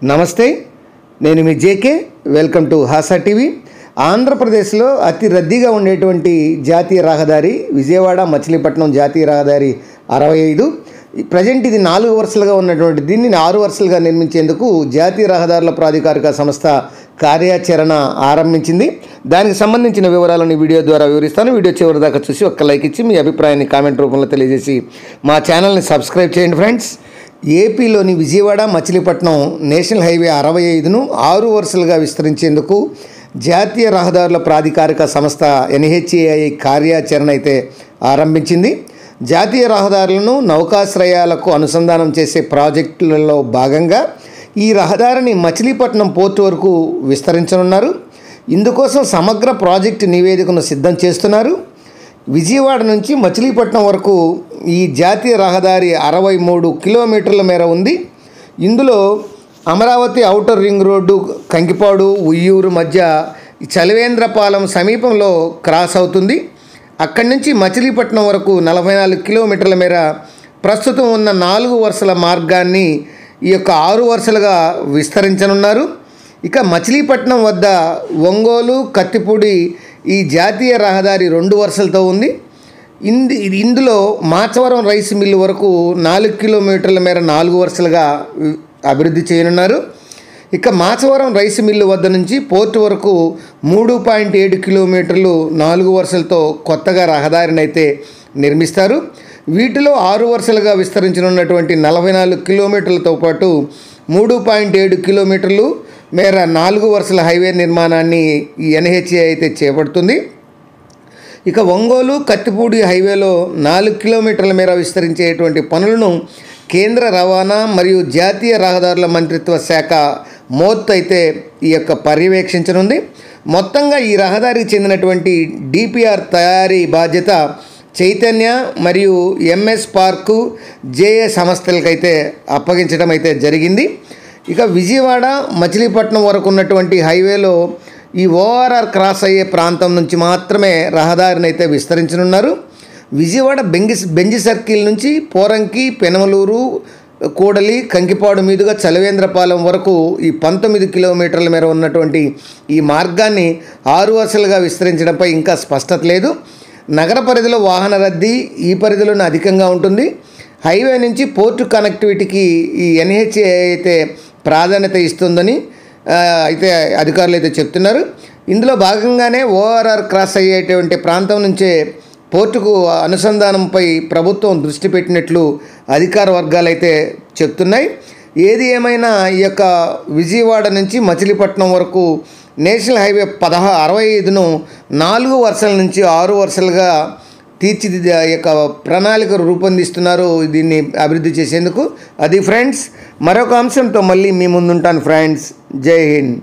నమస్తే, నేను మీ జేకే. వెల్కమ్ టు హాసా టీవీ. ఆంధ్రప్రదేశ్లో అతి రద్దీగా ఉండేటువంటి జాతీయ రహదారి విజయవాడ మచిలీపట్నం జాతీయ రహదారి 65. ప్రజెంట్ ఇది 4 వరుసలుగా ఉన్నటువంటి దీన్ని 6 వరుసలుగా నిర్మించేందుకు జాతీయ రహదారుల ప్రాధికారిక సంస్థ కార్యాచరణ ఆరంభించింది. దానికి సంబంధించిన వివరాలను వీడియో ద్వారా వివరిస్తాను. వీడియో చివరి దాకా చూసి ఒక్క లైక్ ఇచ్చి మీ అభిప్రాయాన్ని కామెంట్ రూపంలో తెలియజేసి మా ఛానల్ని సబ్స్క్రైబ్ చేయండి ఫ్రెండ్స్. ఏపీలోని విజయవాడ మచిలీపట్నం నేషనల్ హైవే 65ను 6 వరుసలుగా విస్తరించేందుకు జాతీయ రహదారుల ప్రాధికారిక సంస్థ NHAI కార్యాచరణ అయితే ఆరంభించింది. జాతీయ రహదారులను నౌకాశ్రయాలకు అనుసంధానం చేసే ప్రాజెక్టులలో భాగంగా ఈ రహదారిని మచిలీపట్నం పోర్టు వరకు విస్తరించనున్నారు. ఇందుకోసం సమగ్ర ప్రాజెక్టు నివేదికను సిద్ధం చేస్తున్నారు. విజయవాడ నుంచి మచిలీపట్నం వరకు ఈ జాతీయ రహదారి 63 కిలోమీటర్ల మేర ఉంది. ఇందులో Amaravati outer ring road Kankipadu Uyyuru మధ్య చలవేంద్రపాలెం సమీపంలో క్రాస్ అవుతుంది. అక్కడి నుంచి మచిలీపట్నం వరకు 44 కిలోమీటర్ల మేర ప్రస్తుతం ఉన్న 4 వరుసల మార్గాన్ని ఈ యొక్క 6 వరుసలుగా విస్తరించనున్నారు. ఇక మచిలీపట్నం వద్ద ఒంగోలు కత్తిపూడి ఈ జాతీయ రహదారి 2 వరుసలతో ఉంది. ఇందులో మాచవరం రైస్ మిల్లు వరకు 4 కిలోమీటర్ల మేర 4 వరుసలుగా అభివృద్ధి చేయనున్నారు. ఇక మాచవరం రైస్ మిల్లు వద్ద నుంచి పోర్టు వరకు 3.7 కిలోమీటర్లు 4 వరుసలతో కొత్తగా రహదారిని అయితే నిర్మిస్తారు. వీటిలో 6 వరుసలుగా విస్తరించనున్నటువంటి 44 కిలోమీటర్లతో పాటు 3.7 కిలోమీటర్లు మేర 4 వరుసల హైవే నిర్మాణాన్ని ఈ NHAI అయితే చేపడుతుంది. ఇక ఒంగోలు కత్తిపూడి హైవేలో 4 కిలోమీటర్ల మేర విస్తరించేటువంటి పనులను కేంద్ర రవాణా మరియు జాతీయ రహదారుల మంత్రిత్వ శాఖ మోత్ అయితే ఈ యొక్క పర్యవేక్షించనుంది. మొత్తంగా ఈ రహదారికి చెందినటువంటి DPR తయారీ బాధ్యత చైతన్య మరియు MS పార్కు JA సంస్థలకైతే అప్పగించడం అయితే జరిగింది. ఇక విజయవాడ మచిలీపట్నం వరకు ఉన్నటువంటి హైవేలో ఈ ORR క్రాస్ అయ్యే ప్రాంతం నుంచి మాత్రమే రహదారిని అయితే విస్తరించనున్నారు. విజయవాడ బెంజి సర్కిల్ నుంచి పోరంకి పెనమలూరు కూడలి కంకిపాడు మీదుగా చలవేంద్రపాలెం వరకు ఈ 19 కిలోమీటర్ల మేర ఉన్నటువంటి ఈ మార్గాన్ని 6 వరుసలుగా విస్తరించడంపై ఇంకా స్పష్టత లేదు. నగర పరిధిలో వాహన రద్దీ ఈ పరిధిలోనే అధికంగా ఉంటుంది. హైవే నుంచి పోర్టు కనెక్టివిటీకి ఈ NHAI అయితే ప్రాధాన్యత ఇస్తుందని అయితే అధికారులు అయితే చెప్తున్నారు. ఇందులో భాగంగానే ORR క్రాస్ అయ్యేటువంటి ప్రాంతం నుంచే పోర్టుకు అనుసంధానంపై ప్రభుత్వం దృష్టి పెట్టినట్లు అధికార వర్గాలు అయితే చెప్తున్నాయి. ఏది ఏమైనా ఈ యొక్క విజయవాడ నుంచి మచిలీపట్నం వరకు నేషనల్ హైవే 65ను 4 వరుసల నుంచి 6 వరుసలుగా తీర్చిదిద్దే యొక్క ప్రణాళిక రూపొందిస్తున్నారు దీన్ని అభివృద్ధి చేసేందుకు. అది ఫ్రెండ్స్, మరొక అంశంతో మళ్ళీ మీ ముందుంటాను ఫ్రెండ్స్. జై హింద్.